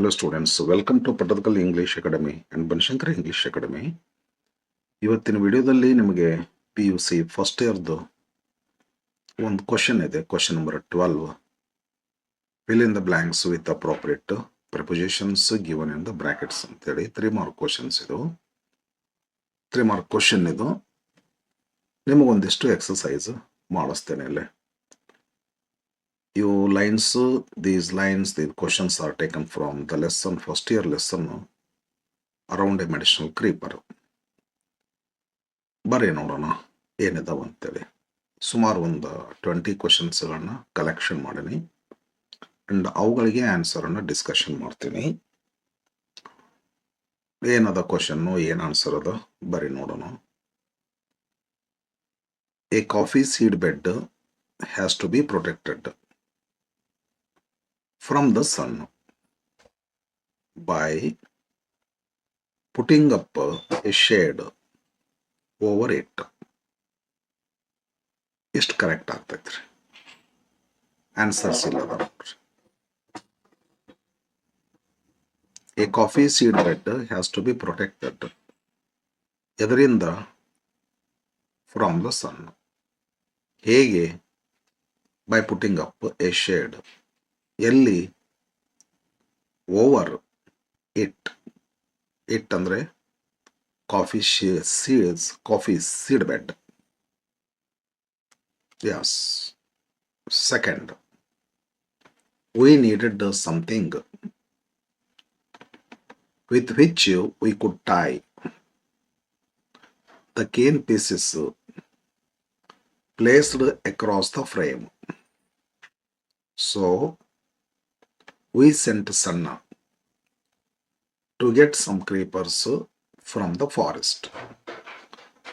Hello students, welcome to Pattathkal English Academy and Banshankar English Academy. ಇವತ್ತಿನ ವಿಡಿಯೋದಲ್ಲಿ ನಿಮಗೆ PUC first ಇಯರ್ದು ಒಂದು question ಇದೆ, question number 12. Fill in the blanks with appropriate prepositions given in the brackets ಅಂತೇಳಿ 3 mark questions ಇದು. 3 mark question ಇದು. ನಿಮಗೊಂದಿಷ್ಟು exercise ಮಾಡಿಸ್ತೇನೆ ಇಲ್ಲಿ. These questions are taken from the lesson, first year lesson, around a medicinal creeper. ಬರ್ರಿ ನೋಡೋಣ ಏನಿದಾವ ಅಂತೇಳಿ. ಸುಮಾರು ಒಂದು 20 ಕ್ವಶನ್ಸ್ಗಳನ್ನ collection ಮಾಡೀನಿ ಅಂಡ್ ಅವುಗಳಿಗೆ ಆನ್ಸರನ್ನು ಡಿಸ್ಕಷನ್ ಮಾಡ್ತೀನಿ. ಏನದ ಕ್ವಶನ್ನು, ಏನು ಆನ್ಸರ್ ಅದ ಬರ್ರಿ ನೋಡೋಣ. A coffee seed bed has to be protected from the sun by putting up a shade over it. ಎಷ್ಟು ಕರೆಕ್ಟ್ ಆಗ್ತೈತ್ರಿ? ಆನ್ಸರ್ಸ್ ಇಲ್ಲ ನೋಡ್ರಿ. A coffee seed bed has to be protected ಎದರಿಂದ? From the sun. ಹೇಗೆ? By putting up a shade. ಎಲ್ಲಿ? Over it. It ಅಂದ್ರೆ coffee seeds, coffee seed bed. Yes. Second, we needed something with which we could tie the cane pieces placed across the frame. So we sent Sanna to get some creepers from the forest.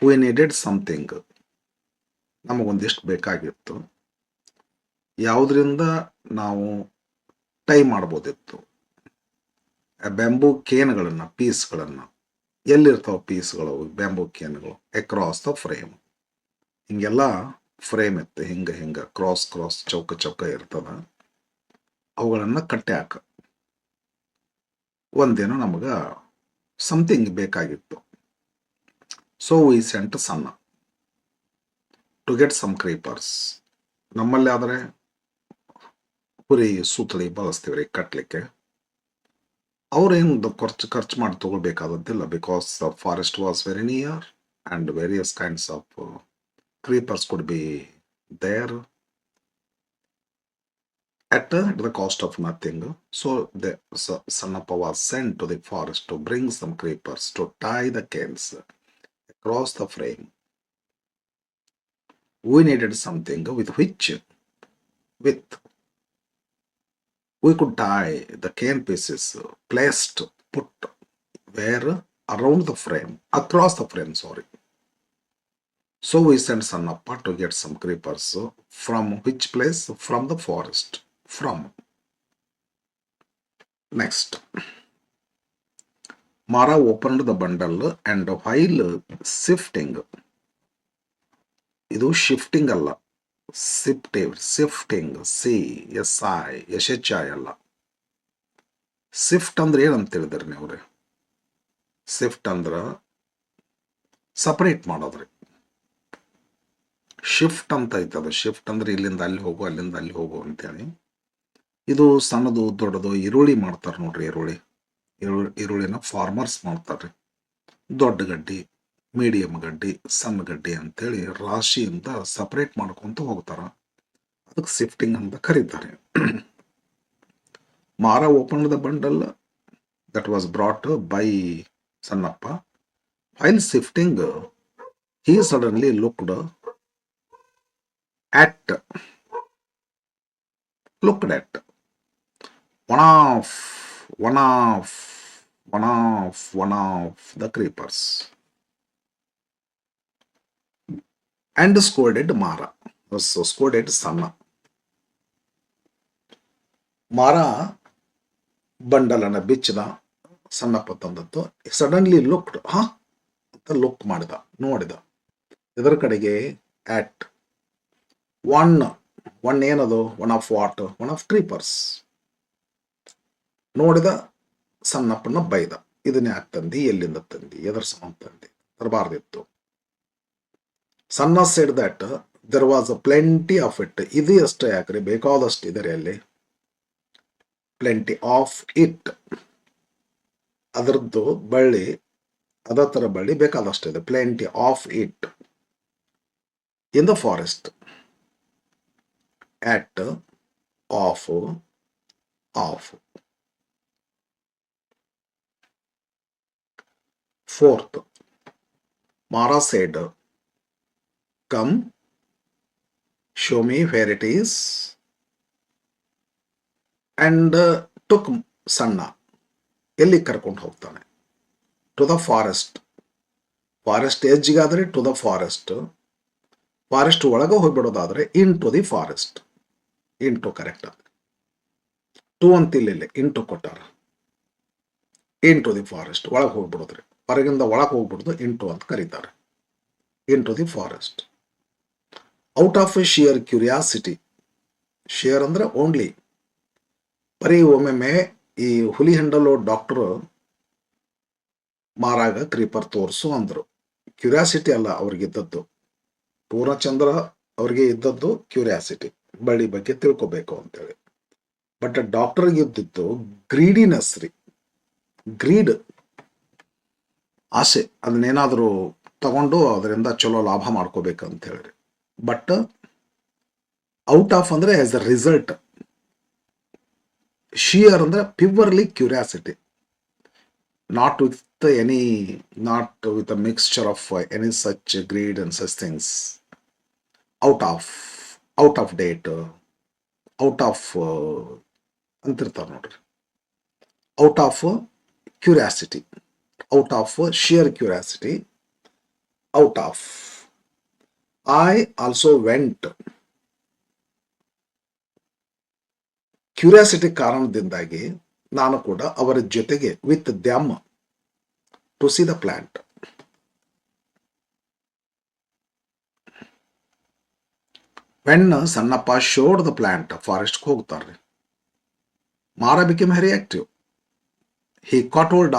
We needed something. ನಮಗೊಂದಿಷ್ಟು ಬೇಕಾಗಿತ್ತು. ಯಾವುದರಿಂದ ನಾವು tie ಮಾಡ್ಬೋದಿತ್ತು? Bamboo ಕೇನ್ಗಳನ್ನು, ಪೀಸ್ಗಳನ್ನು. ಎಲ್ಲಿರ್ತಾವ ಪೀಸ್ಗಳು, bamboo ಕೇನ್ಗಳು? Across the frame. ಹಿಂಗೆಲ್ಲ ಫ್ರೇಮ್ ಇತ್ತು, ಹಿಂಗೆ ಕ್ರಾಸ್ ಚೌಕ ಇರ್ತದ. ಅವುಗಳನ್ನು ಕಟ್ಟೆ ಹಾಕ. ಒಂದೇನೋ ನಮಗೆ ಸಮಥಿಂಗ್ ಬೇಕಾಗಿತ್ತು. So we sent Sanna to get some creepers. ನಮ್ಮಲ್ಲಿ ಆದರೆ ಹುರಿ ಸುತ್ತಳಿ ಬಳಸ್ತೀವ್ರಿ ಕಟ್ಟಲಿಕ್ಕೆ. ಅವ್ರೇನು ಖರ್ಚು ಮಾಡಿ ತಗೊಳ್ಬೇಕಾದದ್ದಿಲ್ಲ. Because the forest was very near and various kinds of creepers could be there at the cost of nothing. So the Sannappa was sent to the forest to bring some creepers to tie the canes across the frame. We needed something with which we could tie the cane pieces put where around the frame, across the frame, sorry. So we sent Sannappa to get some creepers from which place? From the forest. From. Next, Mara opened the bundle and while sifting, ಇದು shifting ಅಲ್ಲ, sifting, SI ಅಲ್ಲ. Shift ಅಂದ್ರೆ ಏನಂತ ಹೇಳಿದ್ರಿ ನೀವ್ರೆ? Shift ಅಂದ್ರ separate ಮಾಡೋದ್ರಿ. Shift ಅಂತ ಐತದ. ಶಿಫ್ಟ್ ಅಂದ್ರೆ ಇಲ್ಲಿಂದ ಅಲ್ಲಿ ಹೋಗು, ಅಲ್ಲಿಂದ ಅಲ್ಲಿ ಹೋಗು ಅಂತೇಳಿ. ಇದು ಸಣ್ಣದು ದೊಡ್ಡದು ಈರುಳ್ಳಿ ಮಾಡ್ತಾರೆ ನೋಡ್ರಿ. ಈರುಳ್ಳಿನ ಫಾರ್ಮರ್ಸ್ ಮಾಡ್ತಾರ್ರಿ. ದೊಡ್ಡ ಗಡ್ಡಿ, ಮೀಡಿಯಂ ಗಡ್ಡಿ, ಸಣ್ಣ ಗಡ್ಡಿ ಅಂತೇಳಿ ರಾಶಿಯಿಂದ ಸಪರೇಟ್ ಮಾಡ್ಕೊಂತ ಹೋಗ್ತಾರ. ಅದಕ್ಕೆ ಶಿಫ್ಟಿಂಗ್ ಅಂತ ಕರೀತಾರೆ. ಮಾರ open the bundle that was brought by Sannappa. While shifting he suddenly looked at one of the creepers and scolded Mara. So scolded Sanna. Mara ಬಂಡಲನ್ನ ಬಿಚ್ಚಿದ. ಸಣ್ಣಪ್ಪ ತಂದದ್ದು. ಸಡನ್ಲಿ ಲುಕ್ಡ್, ಅಂತ ಲುಕ್ ಮಾಡಿದ, ನೋಡಿದ. ಇದರ ಕಡೆಗೆ at ಒನ್ ಏನದು? One of what? One of creepers. ನೋಡಿದ, ಸಣ್ಣಪ್ಪನ ಬೈದ, ಇದನ್ನ ಯಾಕೆ ತಂದಿ, ಎಲ್ಲಿಂದ ತಂದಿ, ಎದರ ಸಂಬಂಧ ತಂದಿ, ತರಬಾರ್ದಿತ್ತು. ಸಣ್ಣ said that there was a plenty of it, ಇದು ಅಷ್ಟೇ ಯಾಕ್ರಿ, ಬೇಕಾದಷ್ಟು ಇದರಿ ಅಲ್ಲಿ. ಪ್ಲೆಂಟಿ ಆಫ್ ಇಟ್, ಅದರದ್ದು ಬಳ್ಳಿ, ಅದ ತರ ಬಳ್ಳಿ ಬೇಕಾದಷ್ಟಿದೆ. Plenty of it in the forest. at, of, of. Fourth, Mara said, come, show me where it is, and took Sanna. ಎಲ್ಲಿ ಕರ್ಕೊಂಡು ಹೋಗ್ತಾನೆ? To the forest. ಫಾರೆಸ್ಟ್ ಎಜ್ಜಿಗಾದರೆ ಟು ದ ಫಾರೆಸ್ಟ್, ಫಾರೆಸ್ಟ್ ಒಳಗೆ ಹೋಗ್ಬಿಡೋದಾದ್ರೆ in to the forest. Into correct. To ಅಂತಿಲ್ಲ, into ಕೊಟ್ಟಾರ. In to the forest ಒಳಗೆ ಹೋಗ್ಬಿಡೋದ್ರಿ, ಹೊರಗಿಂದ ಒಳಗೆ ಹೋಗ್ಬಿಡ್ದು ಇಂಟು ಅಂತ ಕರೀತಾರೆ. ಇನ್ to the forest. Out of a sheer curiosity. Sheer ಅಂದ್ರೆ ಓನ್ಲಿ. ಬರೀ ಒಮ್ಮೊಮ್ಮೆ ಈ ಹುಲಿ ಹಂಡಲು ಡಾಕ್ಟರ್ ಮಾರಾಗ ಕ್ರೀಪರ್ ತೋರಿಸು ಅಂದ್ರು. ಕ್ಯೂರಿಯಾಸಿಟಿ ಅಲ್ಲ ಅವ್ರಿಗಿದ್ದದ್ದು, ಪೂರ್ಣಚಂದ್ರ ಅವ್ರಿಗೆ ಇದ್ದದ್ದು ಕ್ಯೂರಿಯಾಸಿಟಿ, ಬಳ್ಳಿ ಬಗ್ಗೆ ತಿಳ್ಕೊಬೇಕು ಅಂತೇಳಿ. ಬಟ್ ಡಾಕ್ಟರ್ಗೆ ಇದ್ದಿದ್ದು ಗ್ರೀಡಿನೆಸ್ ರೀ. ಗ್ರೀಡ್, ಆಸೆ, ಅದನ್ನೇನಾದರೂ ತಗೊಂಡು ಅದರಿಂದ ಚಲೋ ಲಾಭ ಮಾಡ್ಕೋಬೇಕಂತ ಹೇಳ್ರಿ. ಬಟ್ ಔಟ್ ಆಫ್ ಅಂದ್ರೆ ಆಸ್ ಅ ರಿಸಲ್ಟ್. ಶಿಯರ್ ಅಂದ್ರೆ purely curiosity, not with any, not with a mixture of any such greed and such things. Out of date, out of ಅಂತಿರ್ತಾರೆ ನೋಡ್ರಿ. Out of curiosity, out of sheer curiosity, out of. I also went. Curiosity ಕಾರಣದಿಂದಾಗಿ ನಾನು ಕೂಡ ಅವರ ಜೊತೆಗೆ with them to see the plant. When Sannappa showed the plant, ಫಾರೆಸ್ಟ್ಗೆ ಹೋಗ್ತಾರೆ. Mara became very active. He caught hold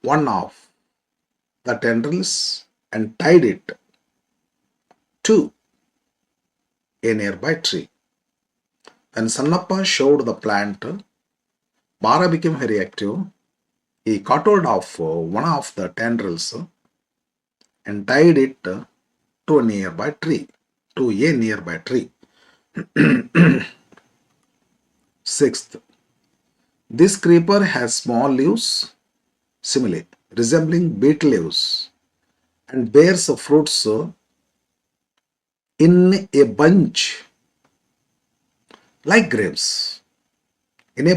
one of the tendrils and tied it to a nearby tree. When Sannappa showed the plant, Mara became very active. He caught hold of one of the tendrils and tied it to a nearby tree. Sixth, this creeper has small leaves, simile, resembling beetle leaves, and bears fruits in a bunch like grapes. In a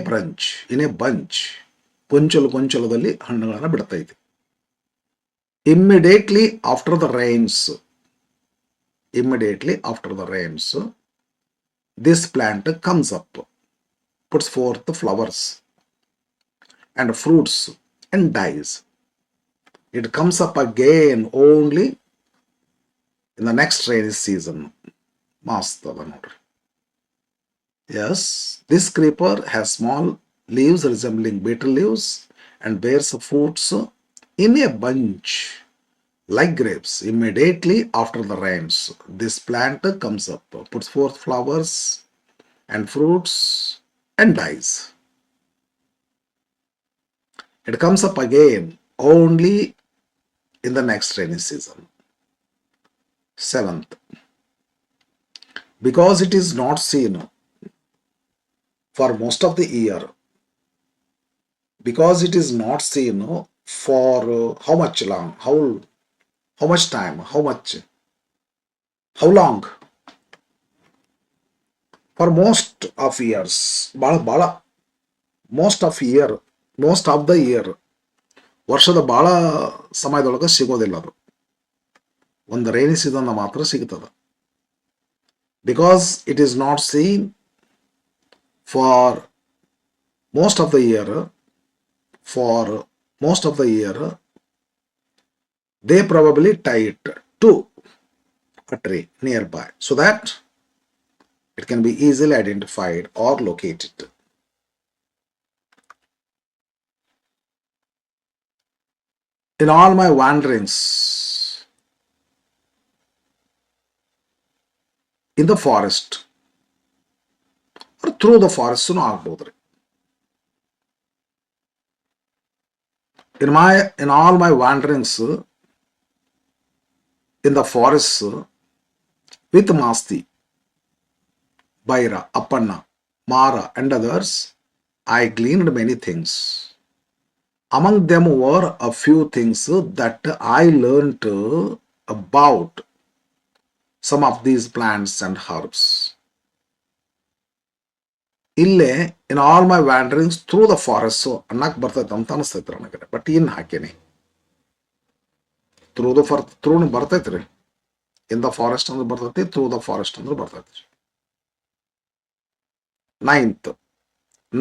bunch. ಕೊಂಚಲದಲ್ಲಿ ಹಣ್ಣುಗಳನ್ನು ಬಿಡ್ತೈತಿ. Immediately after the rains, this plant comes up, puts forth flowers and fruits and dies. It comes up again only in the next rainy season. Mast ada nodri. Yes, this creeper has small leaves resembling beetle leaves and bears fruits in a bunch like grapes. Immediately after the rains, this plant comes up, puts forth flowers and fruits and dies. It comes up again only in the next rainy season. Seventh, because it is not seen for most of the year, because it is not seen for how much long, how much time, how long, for most of years, most of the year, ವರ್ಷದ ಬಹಳ ಸಮಯದೊಳಗೆ ಸಿಗೋದಿಲ್ಲ ಅದು, ಒಂದು rainy season ಮಾತ್ರ ಸಿಗ್ತದೆ. Because it is not seen for most of the year, they probably tie it to a tree nearby so that It can be easily identified or located. In all my wanderings in the forest or through the forest ಆಗ್ಬೋದ್ರಿ. In all my wanderings in the forests with Masti, Baira, Appanna, Mara and others, I gleaned many things. Among them were a few things that I learned about some of these plants and herbs. ಇಲ್ಲೇ in all my wanderings through the forest ಅನ್ನಕ್ಕೆ ಬರ್ತೈತೆ ಅಂತ ಅನಿಸ್ತೈತೆ ನನಗೆ. But ಇನ್ನು ಹಾಕೇನಿ through ಬರ್ತೈತೆ ರೀ. ಇನ್ the forest ಅಂದ್ರೆ ಬರ್ತೈತಿ, ಥ್ರೂ ದ ಫಾರೆಸ್ಟ್ ಅಂದ್ರೆ ಬರ್ತೈತಿ. 9th,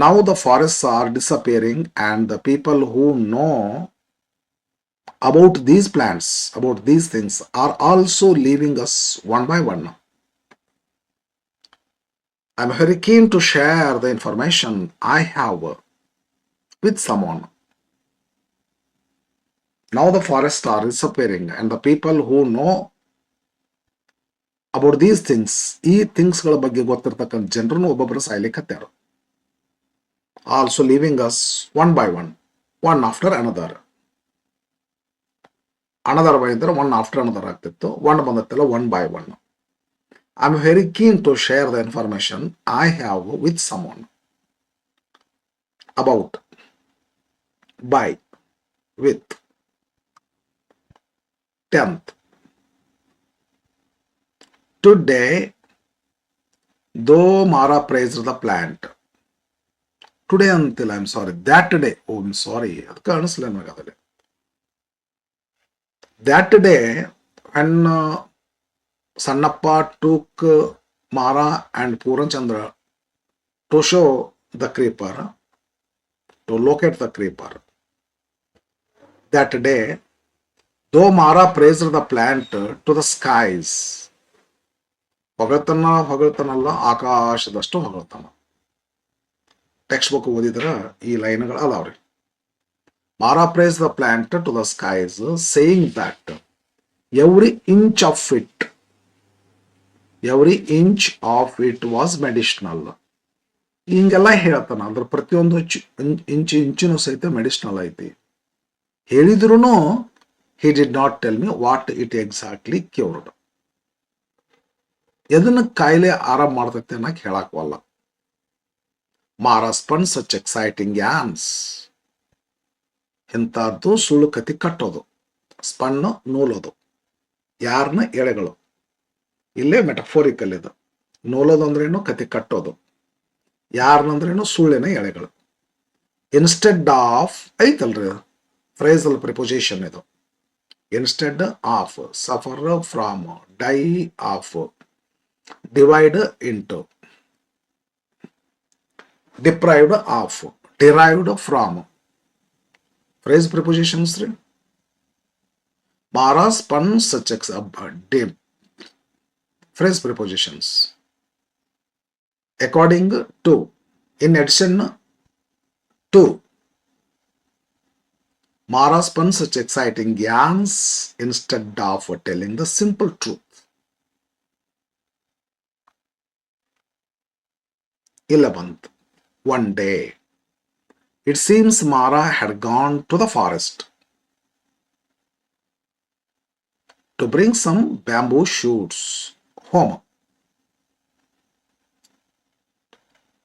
now the forests are disappearing and the people who know about these plants, about these things, are also leaving us one by one. I'm very keen to share the information I have with someone. Now the forests are disappearing and the people who know about these things, ಈ ಥಿಂಗ್ಸ್ಗಳ ಬಗ್ಗೆ ಗೊತ್ತಿರ್ತಕ್ಕಂಥ ಜನರನ್ನು ಒಬ್ಬೊಬ್ಬರು ಸಾಯ್ಲಿಕ್ಕತ್ಯಾರ. Also living us one by one after another. Another by ಅಂದ್ರೆ one after another ಆಗ್ತಿತ್ತು, one ಬಂದತ್ತಲ್ಲ one by one. I am very keen to share the information I have with someone about, by, with. 10th, today, though Mara praised the plant. Today until I'm sorry, that day, oh I'm sorry, ಅದಕ್ಕೆ ಅನಿಸ್ಲಿಲ್ಲ ನನಗೆ ಅದರಲ್ಲಿ. That day when Sannappa took Mara and Puranchandra to show the creeper, to locate the creeper. That day, though Mara praised the plant to the skies, ಹೊಗಳ್ತಾನಲ್ಲ ಆಕಾಶದಷ್ಟು ಹೊಗಳ್ತಾನ. Text book ಓದಿದ್ರ ಈ ಲೈನ್ಗಳು ಅದಾವ್ರಿ. Mara praised the plant to the skies, saying that every inch of it was medicinal. ಹಿಂಗೆಲ್ಲ ಹೇಳ್ತಾನ. ಅದ್ರ ಪ್ರತಿಯೊಂದು ಇಂಚಿನೂ ಸಹಿತ ಮೆಡಿಸಿನಲ್ ಐತಿ. ಹೇಳಿದ್ರು he did not tell me what it exactly cured. ಎದನ್ನ ಕಾಯಿಲೆ ಆರಾಮ್ ಮಾಡ್ತೈತೆ ಅನ್ನಕ್ ಹೇಳಾಕ್ವಲ್ಲ. Mara spun such exciting yarns. ಇಂಥದ್ದು ಸುಳ್ಳು ಕತಿ ಕಟ್ಟೋದು. ಸ್ಪನ್ನು ನೂಲೋದು, ಯಾರ್ನ ಎಳೆಗಳು. ಇಲ್ಲೇ ಮೆಟಫೋರಿಕಲ್ ಇದು. ನೂಲೋದು ಅಂದ್ರೇನು ಕತಿ ಕಟ್ಟೋದು, ಯಾರನಂದ್ರೇನು ಸುಳ್ಳಿನ ಎಳೆಗಳು. ಇನ್ಸ್ಟೆಡ್ ಆಫ್ ಐತಲ್ರಿ ಫ್ರೇಸಲ್ ಪ್ರಿಪೋಸಿಷನ್ ಇದು. Instead of, suffer from, die of, divide into, deprived of, derived from. Phrase prepositions. Mara spun such phrase prepositions. According to, in addition to. Mara spun such exciting yarns instead of telling the simple truth. 11th, one day, it seems Mara had gone to the forest to bring some bamboo shoots home.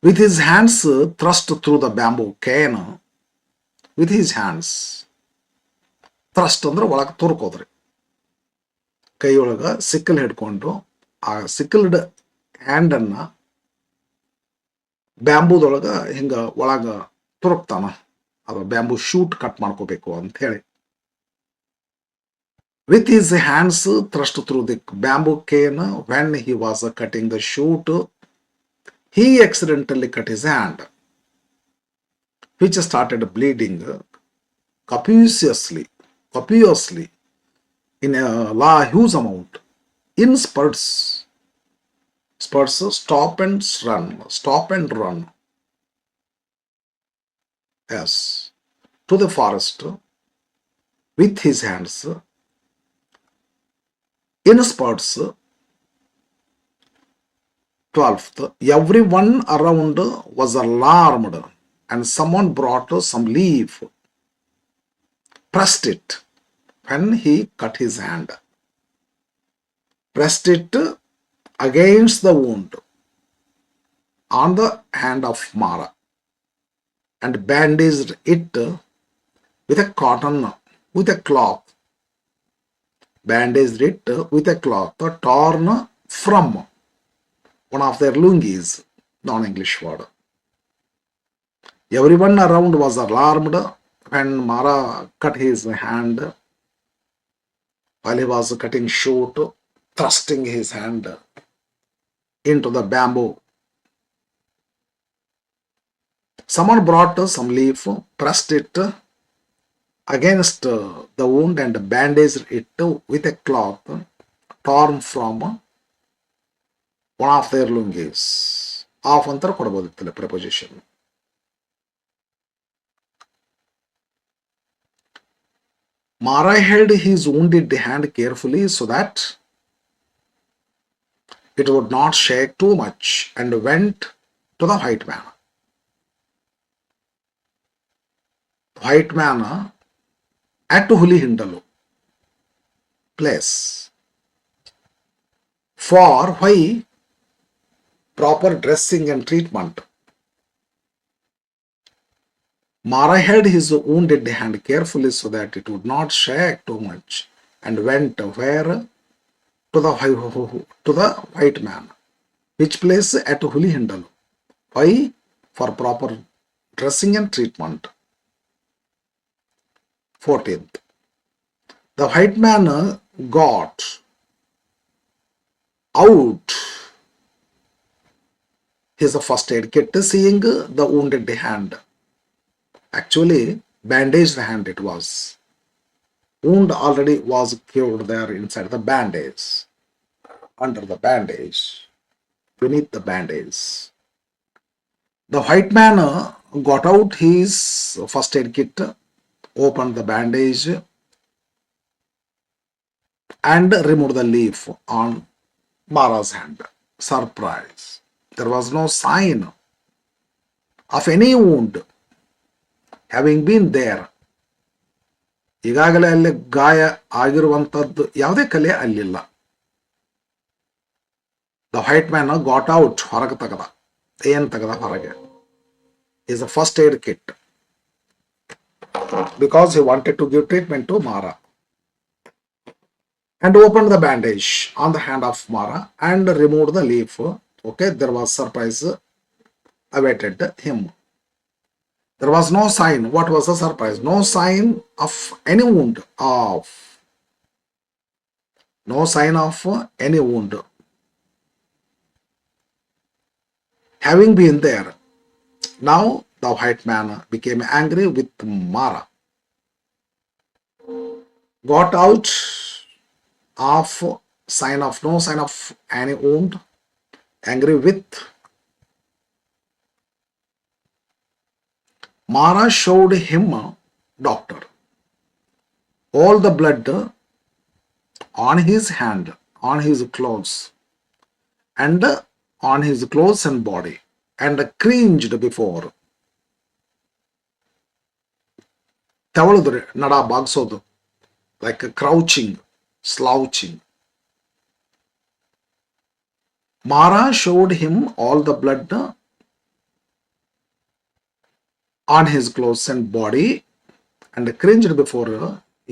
With his hands thrust through the bamboo cane, with his hands, thrust ಅಂದ್ರೆ ಒಳಗೆ ತುರ್ಕೋದ್ರಿ. ಕೈಯೊಳಗ sickle ಹಿಡ್ಕೊಂಡು ಆ ಸಿಕ್ಕಲ್ಡ್ ಹ್ಯಾಂಡನ್ನ ಬ್ಯಾಂಬೂದೊಳಗ ಹಿಂಗ ಒಳಗ ತುರುಕ್ತಾನ. ಅದು bamboo shoot cut ಮಾಡ್ಕೋಬೇಕು ಅಂತ ಹೇಳಿ. With his hands thrust through the bamboo cane, when he was cutting the shoot, he accidentally cut his hand, which started bleeding copiously in a huge amount, in spurts. Spurs, stop and run. Stop and run. Yes. To the forest with his hands. In spurts, 12th, everyone around was alarmed and someone brought some leaf, pressed it when he cut his hand. Pressed it against the wound on the hand of Mara and bandaged it with a cotton, with a cloth. Bandaged it with a cloth torn from one of their lungis, non-English word. Everyone around was alarmed when Mara cut his hand while he was cutting short, thrusting his hand into the bamboo. Someone brought some leaf, pressed it against the wound and bandaged it with a cloth torn from one of their lungis. Off ಅಂತರ ಕೊಡಬಹುದಿತ್ತಲ್ಲ preposition. Mara held his wounded hand carefully so that it would not shake too much and went to the white man. The white man at Hulihindalu place for why proper dressing and treatment. Mara held his wounded hand carefully so that it would not shake too much and went where? To the white man. Which place? At Hulihindalu. Why? For proper dressing and treatment. 14th. The white man got out his first aid kit, seeing the wounded hand. Actually, bandaged hand it was. Wound already was cured there inside the bandage, under the bandage, beneath the bandage. The white man got out his first aid kit, opened the bandage, and removed the leaf on Mara's hand. Surprise. There was no sign of any wound having been there. ಈಗಾಗಲೇ ಅಲ್ಲಿ ಗಾಯ ಆಗಿರುವಂಥದ್ದು ಯಾವುದೇ ಕಲೆ ಅಲ್ಲಿಲ್ಲ. The white man got out, ಹೊರಗೆ ತೆಗೆದ. ಏನು ತೆಗೆದ ಹೊರಗೆ? Is a first aid kit because he wanted to give treatment to Mara and opened the bandage on the hand of Mara and removed the leaf. Okay, there was surprise awaited him. There was no sign. What was the surprise? No sign of any wound. No sign of any wound having been there. Now the white man became angry with Mara. Got out of no sign of any wound. Angry with Mara showed him doctor. All the blood on his hand, on his clothes, and on his clothes and body, and cringed before. ತವಳಿದ್ರೆ Nada ಬಾಗಿಸೋದು, like crouching, slouching. Mara showed him all the blood on his clothes and body and cringed before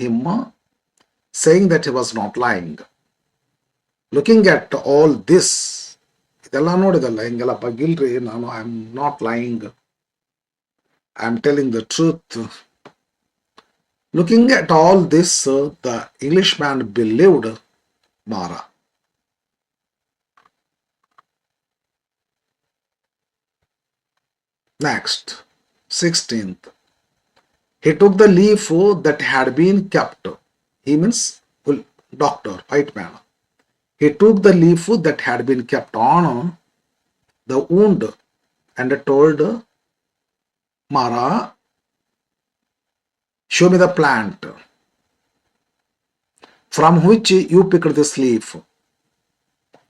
him, saying that he was not lying. Looking at all this, ಇದೆಲ್ಲ ನೋಡಿದಲ್ಲ, ಹಿಂಗೆಲ್ಲ ಬಗ್ಗಿಲ್ರಿ, ನಾನು I am not lying, I am telling the truth. Looking at all this, the Englishman believed Mara. Next, 16th. He took the leaf that had been kept. He means doctor, white man. He took the leaf that had been kept on the wound and told Mara, show me the plant from which you picked this leaf.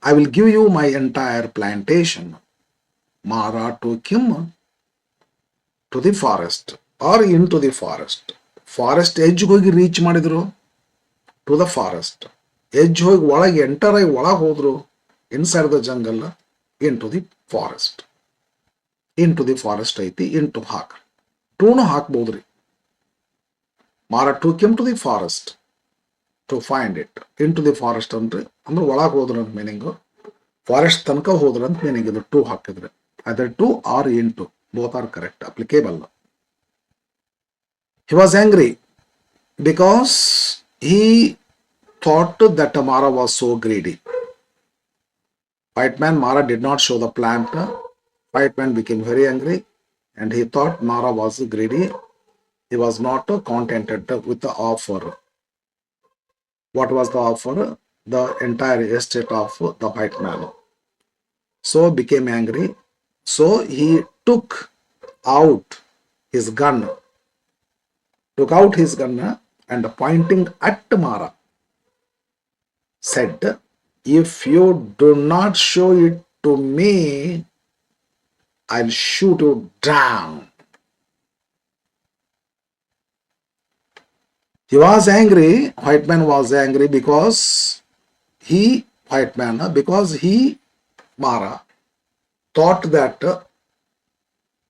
I will give you my entire plantation. Mara took him to the forest or into the forest. Forest edge ಹೋಗಿ reach ಮಾಡಿದ್ರು. To the forest edge ಹೋಗಿ ಒಳಗೆ enter ಆಗಿ ಒಳಗೆ ಹೋದ್ರು. Inside the jungle in to the forest. In to the forest ಐತಿ, into ಹಾಕ, ಟೂನು ಹಾಕ್ಬೋದ್ರಿ. ಮಾರ took him to the forest to find it. In to the forest ಅಂದ್ರೆ ಒಳಗೆ ಹೋದ್ರ ಅಂತ ಮೀನಿಂಗು, ಫಾರೆಸ್ಟ್ ತನಕ ಹೋದ್ರ ಅಂತ ಮೀನಿಂಗ್. ಇದು ಟೂ ಹಾಕಿದ್ರೆ other to or into both are correct, applicable. He was angry because he thought that Mara was so greedy. White man, Mara did not show the plant. White man became very angry and he thought Mara was greedy. He was not contented with the offer. What was the offer? The entire estate of the white man. So became angry. So he took out his gun and pointing at Mara said, if you do not show it to me, I'll shoot you down. He was angry, white man was angry because Mara, thought that,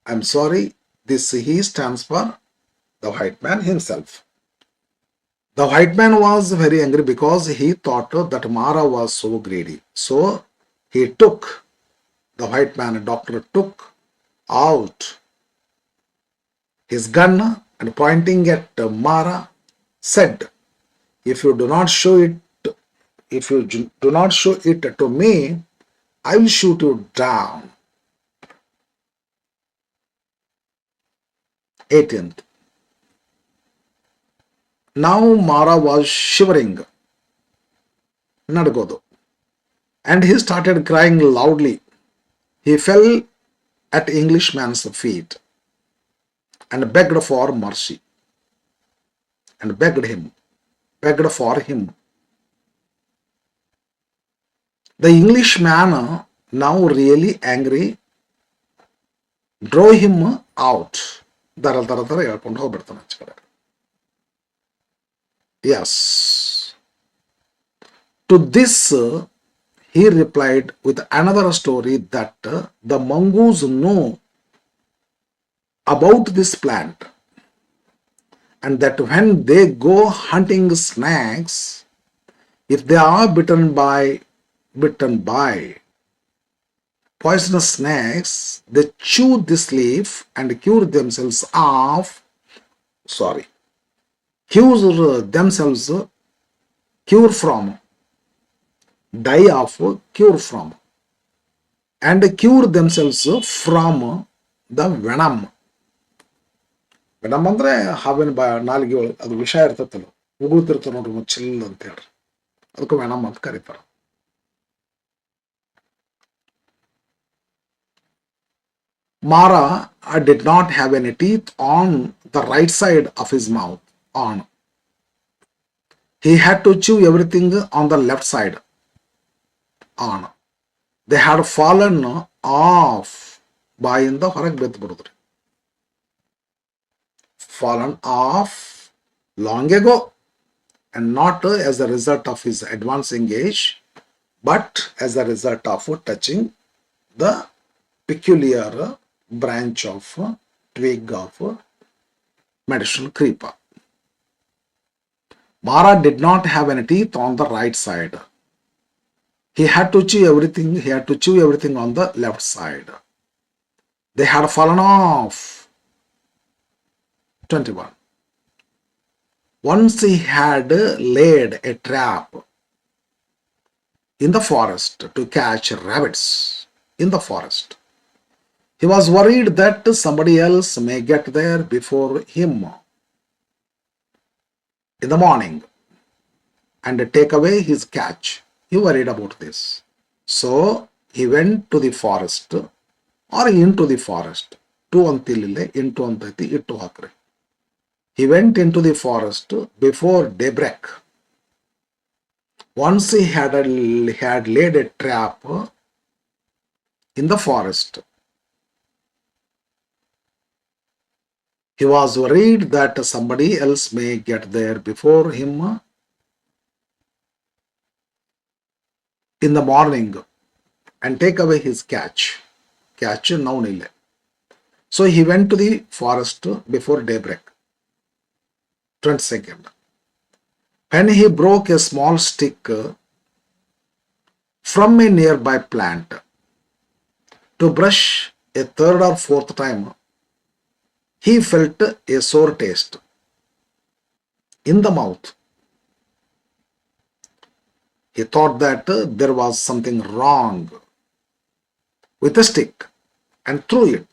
I'm sorry, this he stands for the white man himself. The white man was very angry because he thought that Mara was so greedy. So he took, the white man, doctor took out his gun and pointing at Mara said, if you do not show it to me, I will shoot you down. 18th. Now Mara was shivering, ನಡಗೋದು, and he started crying loudly. He fell at Englishman's feet and begged for mercy and begged for him. The Englishman, now really angry, drove him out. ದರ ಹೇಳ್ಕೊಂಡು ಹೋಗ್ಬಿಡ್ತಾನೆ ಆಚೆ ಕಡೆ. Yes. To this, he replied with another story that the mongoose know about this plant and that when they go hunting snakes, if they are bitten by poisonous snakes, they chew this leaf and cure themselves from, die of, cure from, and cure themselves from the venom. Venom ಅಂದ್ರೆ ಹಾವಿನ ನಾಲಿಗೆ ಒಳಗೆ ಅದು ವಿಷ ಇರ್ತೈತಲ್ಲ, ಉಗುಳ್ತಿರ್ತಾವ ನೋಡ್ರಿ chill ಅಂತ ಹೇಳ್ರಿ, ಅದಕ್ಕೆ ವೆನಮ್ ಅಂತ ಕರೀತಾರೆ. Mara did not have any teeth on the right side of his mouth. He had to chew everything on the left side. They had fallen off ಬಾಯಿಂದ ಹೊರಗೆ ಬೆದ್ದು ಬಿಡುದ್ರಿ. Fallen off long ago, and not as a result of his advancing age, but as a result of touching the peculiar branch of twig of medicinal creeper. Mara did not have any teeth on the right side. He had to chew everything on the left side. They had fallen off. 21. Once he had laid a trap in the forest to catch rabbits in the forest. He was worried that somebody else may get there before him in the morning and take away his catch. He worried about this. So he went to the forest or into the forest. To antilile into antaiತಿ ittu hakri. He went into the forest before daybreak. Once he had laid a trap in the forest. He was worried that somebody else may get there before him in the morning and take away his catch. Catch noun ille. So he went to the forest before daybreak. 22nd. When he broke a small stick from a nearby plant to brush a third or fourth time, he felt a sore taste in the mouth. He thought that there was something wrong with the stick and threw it.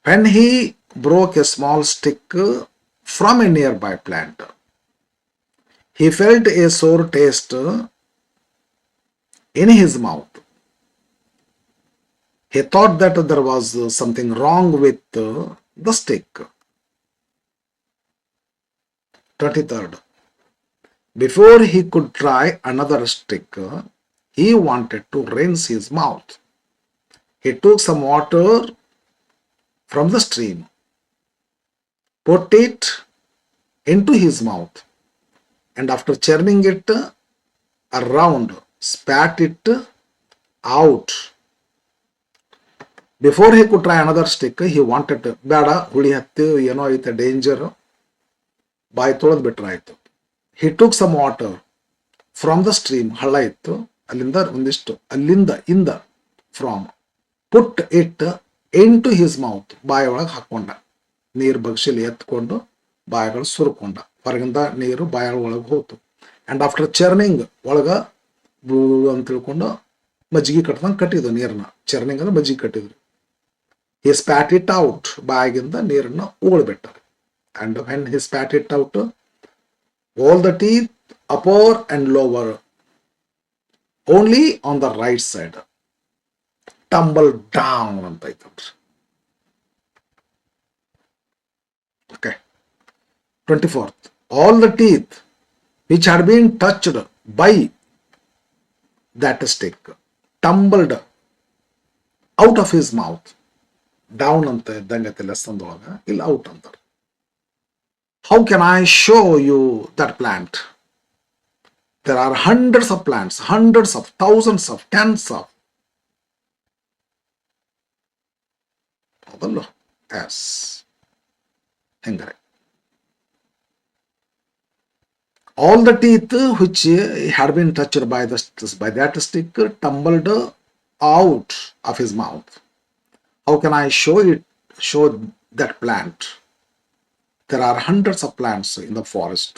When he broke a small stick from a nearby plant, he felt a sore taste in his mouth. He thought that there was something wrong with the stick. 23rd. Before he could try another stick, he wanted to rinse his mouth. He took some water from the stream, put it into his mouth, and after churning it around, spat it out. Before he could try another stick, he wanted ಬೇಡ ಹುಳಿ ಹತ್ತಿ ಏನೋ ಐತೆ danger ಬಾಯಿ ತೊಳೆದು ಬಿಟ್ರೆ ಆಯ್ತು. He took some water from the stream, ಹಳ್ಳ ಇತ್ತು ಅಲ್ಲಿಂದ ಒಂದಿಷ್ಟು ಇಂದ from, put it into his mouth, ಬಾಯಿ ಒಳಗೆ ಹಾಕೊಂಡ, ನೀರು ಬಗ್ಸಿಲಿ ಎತ್ಕೊಂಡು ಬಾಯಿಗಳು ಸುರ್ಕೊಂಡ, ಹೊರಗಿಂದ ನೀರು ಬಾಯಿ ಒಳಗೆ ಹೋತು. ಅಂಡ್ ಆಫ್ಟರ್ ಚರ್ನಿಂಗ್ ಒಳಗ ಅಂತ ತಿಳ್ಕೊಂಡು ಮಜ್ಜಿಗೆ ಕಟ್ಟದಂಗೆ ಕಟ್ಟಿದ್ರು ನೀರನ್ನ. ಚರ್ನಿಂಗ್ ಅಂದ್ರೆ ಮಜ್ಜಿಗೆ ಕಟ್ಟಿದ್ರು. He spat it out, ಬಾಯಿಗಿಂದ ನೀರನ್ನು ಉಗುಳ್ಬಿಟ್ಟಾರೆ. And when he spat it out, all the teeth, upper and lower, only on the right side, tumbled down ಅಂತ ಐತಂದ್ರಿ. Okay. 24th. All the teeth which had been touched by that stick tumbled out of his mouth. Down ಅಂತ ಇದ್ದಂಗತ್ತೆ ಲೆಸನ್ದೊಳಗ, ಇಲ್ಲಿ out ಅಂತಾರೆ. How can I show you that plant? There are hundreds of plants, hundreds of thousands of tens of. ಹೌದಲ್ಲ? Yes. ಹೆಂಗರೆ all the teeth which had been touched by that stick tumbled out of his mouth. How can I show that plant? There are hundreds of plants in the forest.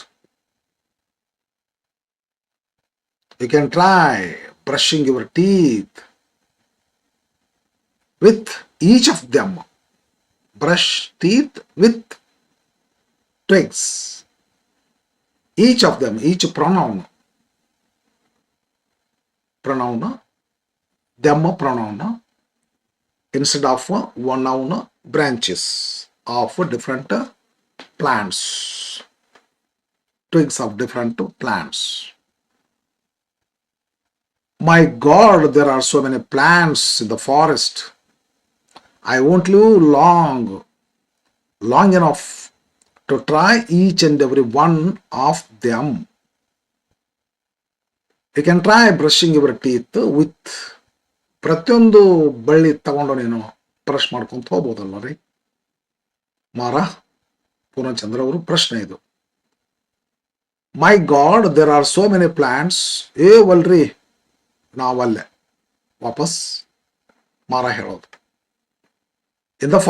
You can try brushing your teeth with each of them. Brush teeth with twigs. Each of them, each pronoun, them pronoun, instead of one noun, branches of different plants, twigs of different plants. My God, there are so many plants in the forest. I won't live long enough to try each and every one of them. You can try brushing your teeth with ಪ್ರತಿಯೊಂದು ಬಳ್ಳಿ ತಗೊಂಡು ನೀನು brush ಮಾಡ್ಕೊಂತ ಹೋಗ್ಬೋದಲ್ಲ ರೀ ಮಾರ. ಪೂರ್ಣಚಂದ್ರ ಅವರು ಪ್ರಶ್ನೆ ಇದು. My god there are so many plants. ವಲ್ರಿ ನಾವಲ್ಲೇ ವಾಪಸ್ ಮಾರ ಹೇಳೋದು. ಇನ್ ದ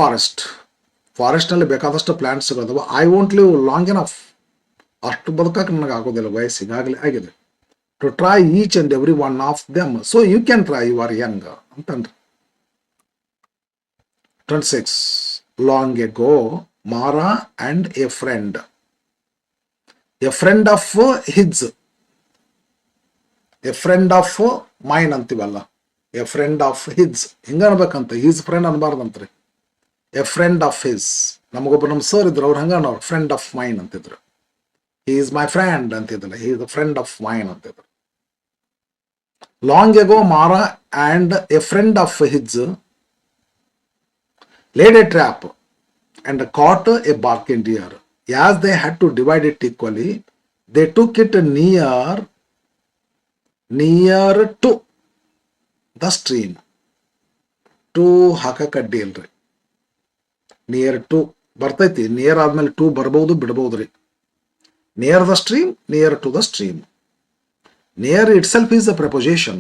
ಫಾರೆಸ್ಟ್ನಲ್ಲಿ ಬೇಕಾದಷ್ಟು ಪ್ಲಾಂಟ್ಸ್ಗಳಿದಾವೆ. I won't live long enough, ಅಷ್ಟು ಬದುಕಕ್ಕೆ ನನಗೆ ಆಗೋದಿಲ್ಲ, ವಯಸ್ಸಿಗಾಗಲೇ ಆಗಿದೆ. To try each and every one of them, so you can try, you are young ಅಂತಂದ್ರಿ. 26. Long ago Mara and a friend of his a friend of mine ಅಂತೀವಲ್ಲ, a friend of his ಹಿಂಗ ಅನ್ಬೇಕಂತ, he's friend ಅನ್ಬಾರ್ದಂತ್ರಿ. A friend of his. ನಮಗೊಬ್ಬರು ನಮ್ಮ sir ಇದ್ರು, ಅವ್ರು ಹಂಗ ಅವ್ರು ಫ್ರೆಂಡ್ ಆಫ್ ಮೈನ್ ಅಂತಿದ್ರು. ಹಿ ಈಸ್ ಮೈ ಫ್ರೆಂಡ್ ಅಂತಿದ್ದಿಲ್ಲ, he is a friend of mine ಅಂತಿದ್ರು. Long ago Mara and a friend of his laid a trap and caught a barking deer. As they had to divide it equally, they took it near to the stream. To ಹಾಕಕ್ಕೆ ಇಲ್ರಿ, near to ಬರ್ತೈತಿ. Near ಆದ್ಮೇಲೆ to ಬರ್ಬೋದು ಬಿಡ್ಬೋದ್ರಿ. Near the stream, near to the stream. Near itself is a preposition.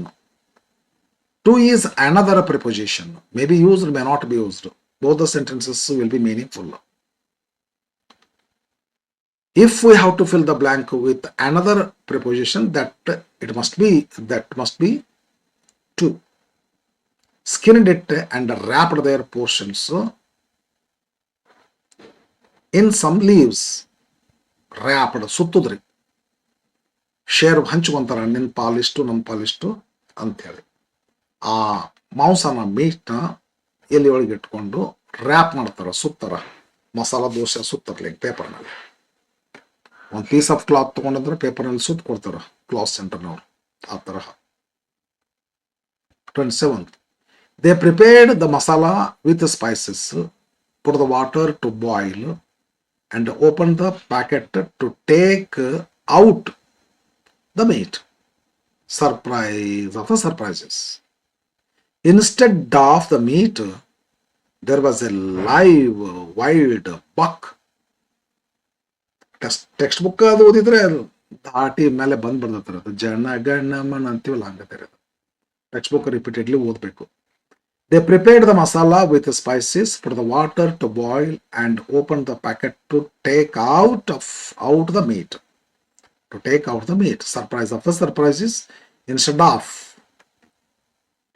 To is another preposition. May be used, may not be used. Both the sentences will be meaningful. If we have to fill the blank with another preposition, that must be to. Skinned it and wrapped their portions in some leaves. Wrapped ಸುತ್ತುದ್ರಿ, share ಹಂಚ್ಕೊಂತಾರ, ನಿನ್ನ ಪಾಲಿಷ್ಟು ನಮ್ಮ ಪಾಲಿಷ್ಟು ಅಂಥೇಳಿ. ಆ ಮಾಂಸನ ಮೀಟ್ನ ಎಲ್ಲಿ ಒಳಗೆ ಇಟ್ಕೊಂಡು ರ್ಯಾಪ್ ಮಾಡ್ತಾರ, ಸುತ್ತಾರ. ಮಸಾಲ ದೋಸೆ ಸುತ್ತರ್ಲಿ ಪೇಪರ್ನಲ್ಲಿ. ಒಂದು ಪೀಸ್ ಆಫ್ ಕ್ಲಾತ್ ತೊಗೊಂಡಿದ್ರೆ ಪೇಪರ್ನಲ್ಲಿ ಸುತ್ತ ಕೊಡ್ತಾರ ಕ್ಲಾತ್ ಸೆಂಟರ್ನವ್ರು, ಆ ತರಹ. 27. They prepared the masala with the spices, put the water to boil, and opened the packet to take out the meat. Surprise of the surprises. Instead of the meat, there was a live wild buck. Text book ಅದು ಓದಿದ್ರೆ ಅದು ದಾಟಿ ಮೇಲೆ ಬಂದ್ಬಿಡ್ತಾರೆ. ಅದು ಜನಗಣಮನ ಅಂತೀವಲ್ಲ ಹಂಗತ್ತಿರೋದು. Text book repeatedly ಓದಬೇಕು. They prepared the masala with the spices, put the water to boil, and opened the packet to take out the meat. To take out the meat. Surprise of the surprises. Instead of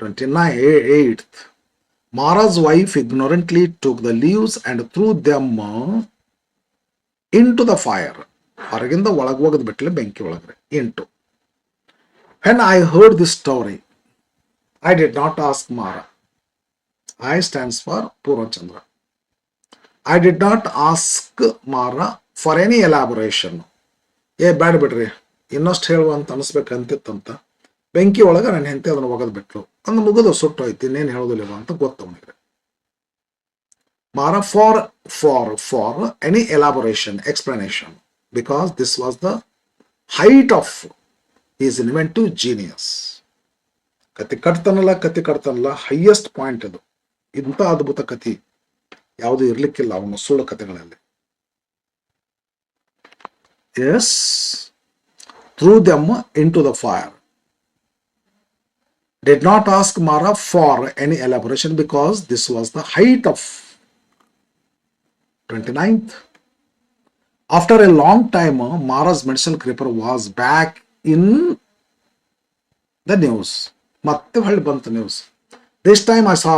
28th. Mara's wife ignorantly took the leaves and threw them into the fire. ಹೊರಗಿಂದ ಒಳಗೆ ಹೋಗದ್ ಬಿಟ್ಲೆ ಬೆಂಕಿ ಒಳಗ್ರೆ. into. When I heard this story, I did not ask Mara. I stands for Purvachandra. I did not ask Mara for any elaboration. ಬ್ಯಾಡ ಬಿಡ್ರಿ, ಇನ್ನಷ್ಟು ಹೇಳುವ ಅಂತ ಅನಿಸ್ಬೇಕಂತಿತ್ತಂತ. ಬೆಂಕಿ ಒಳಗೆ ನನ್ನ ಹೆಂಡತಿ ಅದನ್ನು ಒಗದ್ ಬಿಟ್ಲು. ಅಂದ್ ಮುಗಿದು ಸುಟ್ಟೋಯ್ತು, ಇನ್ನೇನು ಹೇಳೋದಿಲ್ಲ ಅಂತ ಗೊತ್ತವನಿಗೆ. Mara for any elaboration, explanation, because this was the height of his inventive genius. ಕತಿ ಕಟ್ತಾನಲ್ಲ ಹೈಯೆಸ್ಟ್ ಪಾಯಿಂಟ್ ಇದು. ಇಂಥ ಅದ್ಭುತ ಕತಿ ಯಾವುದು ಇರ್ಲಿಕ್ಕಿಲ್ಲ ಅವನು ಸುಳ್ಳು ಕಥೆಗಳಲ್ಲಿ. Yes, threw them into the fire. Did not ask Mara for any elaboration because this was the height of. 29th. After a long time, Mara's medicinal creeper was back in the news. ಮತ್ತೆ ಹೊಳ್ಳಿ ಬಂತು news. This time I saw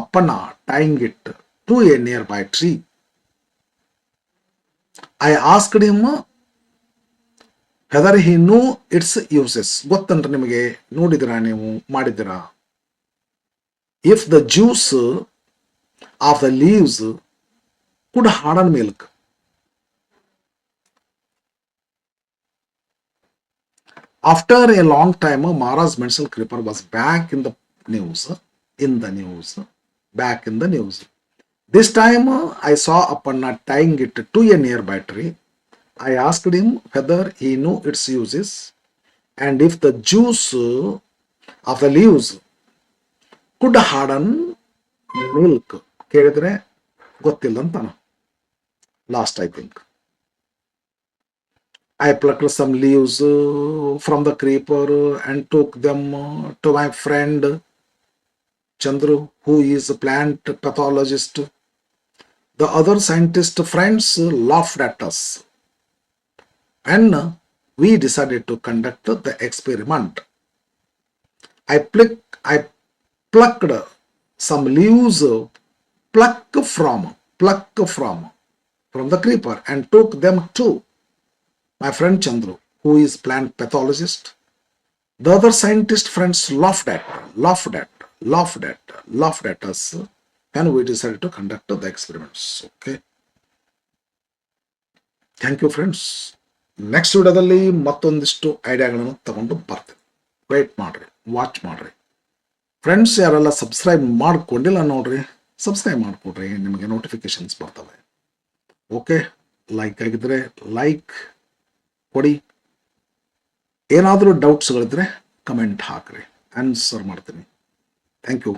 Appana tying it to a nearby tree. I asked him whether he knew its uses. ಗೊತ್ತಂದ್ರೆ ನಿಮಗೆ, ನೋಡಿದಿರಾ ನೀವು, ಮಾಡಿದಿರಾ? If the juice of the leaves could harden milk. After a long time, Mara's medicinal creeper was back in the news. Back in the news. This time I saw Appanna tying it to a nearby tree. I asked him whether he knew its uses and if the juice of the leaves could harden milk. ಕೇಳಿದ್ರೆ ಗೊತ್ತಿಲ್ಲ ಅಂತಾನ. Last, I think. I plucked some leaves from the creeper and took them to my friend Chandru, who is a plant pathologist. The other scientist friends laughed at us, and we decided to conduct the experiment. I plucked some leaves, pluck from the creeper, and took them to my friend Chandru, who is plant pathologist. The other scientist friends laughed at us when we decided to conduct the experiments. Okay. Thank you friends. Next ವಿಡಿಯೋದಲ್ಲಿ ಮತ್ತೊಂದಿಷ್ಟು ಐಡಿಯಾಗಳನ್ನು ತಗೊಂಡು ಬರ್ತೀನಿ. Wait ಮಾಡಿರಿ, watch ಮಾಡಿರಿ. Friends ಯಾರೆಲ್ಲ subscribe ಮಾಡ್ಕೊಂಡಿಲ್ಲ ನೋಡ್ರಿ, subscribe ಮಾಡಿಕೊಡ್ರಿ, ನಿಮಗೆ ನೋಟಿಫಿಕೇಶನ್ಸ್ ಬರ್ತವೆ. ಓಕೆ, ಲೈಕ್ ಆಗಿದ್ರೆ ಲೈಕ್ ಕೊಡಿ. ಏನಾದರೂ ಡೌಟ್ಸ್ಗಳಿದ್ರೆ ಕಮೆಂಟ್ ಹಾಕ್ರಿ, ಆನ್ಸರ್ ಮಾಡ್ತೀನಿ. Thank you.